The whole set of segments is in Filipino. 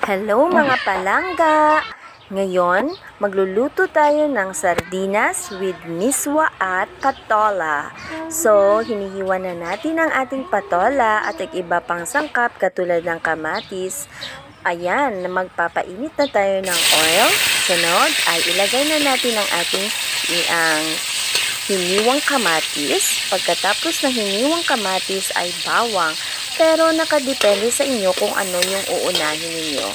Hello mga palangga! Ngayon, magluluto tayo ng sardinas with miswa at patola. So, hinihiwa na natin ang ating patola at iba pang sangkap katulad ng kamatis. Ayan, magpapainit na tayo ng oil. Sunod ay ilagay na natin ang ating hiniwang kamatis. Pagkatapos ng hiniwang kamatis ay bawang. Pero nakadepende sa inyo kung ano yung uunahin ninyo.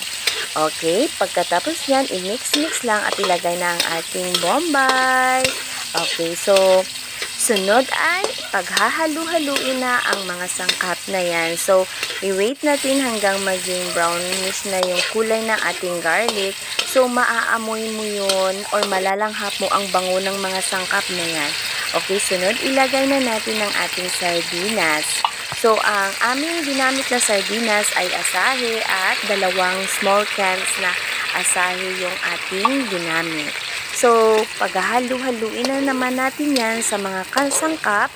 Okay, pagkatapos yan, i-mix-mix lang at ilagay na ang ating bombay. Okay, so sunod ay paghahalu-haluin na ang mga sangkap na yan. So, i-wait natin hanggang maging brownish na yung kulay ng ating garlic. So, maaamoy mo yun or malalanghap mo ang bango ng mga sangkap na yan. Okay, sunod, ilagay na natin ang ating sardinas. So, ang aming ginamit na sardinas ay asahe at 2 small cans na asahe yung ating ginamit. So, paghahalu-haluin na naman natin yan sa mga sangkap.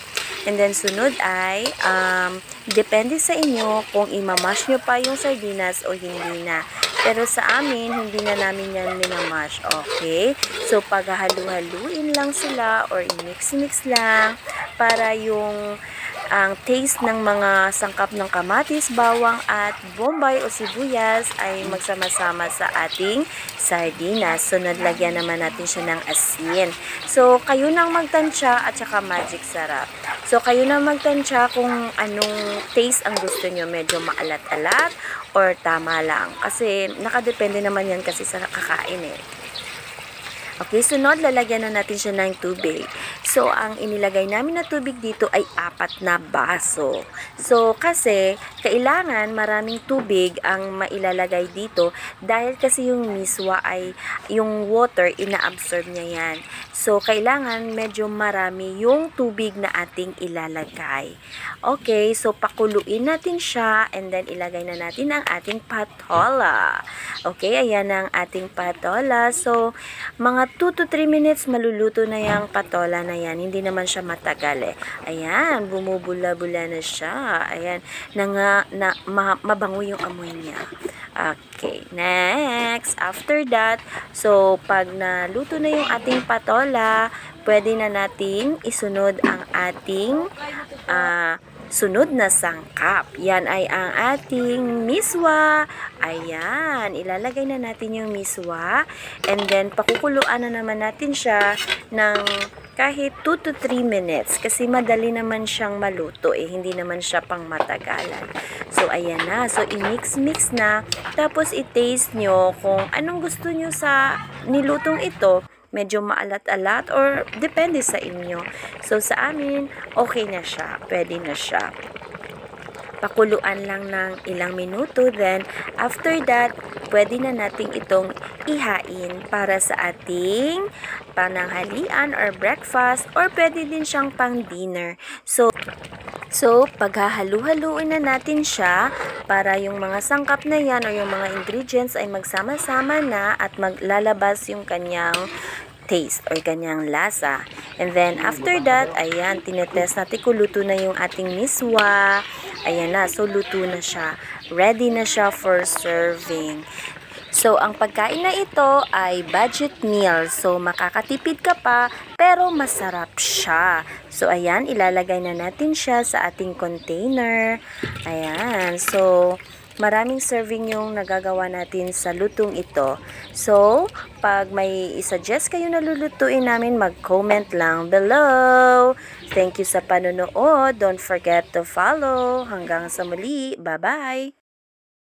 And then, sunod ay, depende sa inyo kung imamash nyo pa yung sardinas o hindi na. Pero sa amin, hindi na namin yan minamash. Okay? So, paghahalu-haluin lang sila or i-mix-mix lang para yung ang taste ng mga sangkap ng kamatis, bawang at bombay o sibuyas ay magsama-sama sa ating sardinas. Sunod, lagyan naman natin siya ng asin. So, kayo nang magtansya at saka magic sarap. So, kayo nang magtansya kung anong taste ang gusto nyo. Medyo maalat-alat or tama lang. Kasi, nakadepende naman yan kasi sa kakain eh. Okay, sunod, lalagyan na natin siya ng tubig. So, ang inilagay namin na tubig dito ay 4 na baso. So, kasi, kailangan maraming tubig ang mailalagay dito dahil kasi yung miswa ay, yung water, ina-absorb niya yan. So, kailangan medyo marami yung tubig na ating ilalagay. Okay, so pakuluin natin siya and then ilagay na natin ang ating patola. Okay, ayan ang ating patola. So, mga 2 to 3 minutes maluluto na yung patola na yan. Hindi naman siya matagal eh. Ayan, bumubula-bula na siya. Ayan, mabango yung amoy niya. Okay, next. After that, so pag naluto na yung ating patola, pwede na nating isunod ang ating sunod na sangkap. Yan ay ang ating miswa. Ayan, ilalagay na natin yung miswa. And then, pakukuluan na naman natin siya ng kahit 2 to 3 minutes. Kasi madali naman siyang maluto eh. Hindi naman siya pang matagalan. So, ayan na. So, i-mix-mix na. Tapos, i-taste nyo kung anong gusto nyo sa nilutong ito. Medyo maalat-alat or depende sa inyo. So, sa amin, okay na siya. Pwede na siya. Pakuluan lang ng ilang minuto. Then, after that, pwede na nating itong ihain para sa ating pananghalian or breakfast or pwede din siyang pang dinner. So, paghahalu-haluin na natin siya para yung mga sangkap na yan or yung mga ingredients ay magsama-sama na at maglalabas yung kanyang taste or kanyang lasa. And then, after that, ayan, tinetest natin kung luto na yung ating miswa. Ayan na, so luto na siya. Ready na siya for serving. So, ang pagkain na ito ay budget meal. So, makakatipid ka pa, pero masarap siya. So, ayan, ilalagay na natin siya sa ating container. Ayan, so maraming serving yung nagagawa natin sa lutong ito. So, pag may isuggest kayo na lulutuin namin, mag-comment lang below. Thank you sa panonood. Don't forget to follow. Hanggang sa muli. Bye-bye!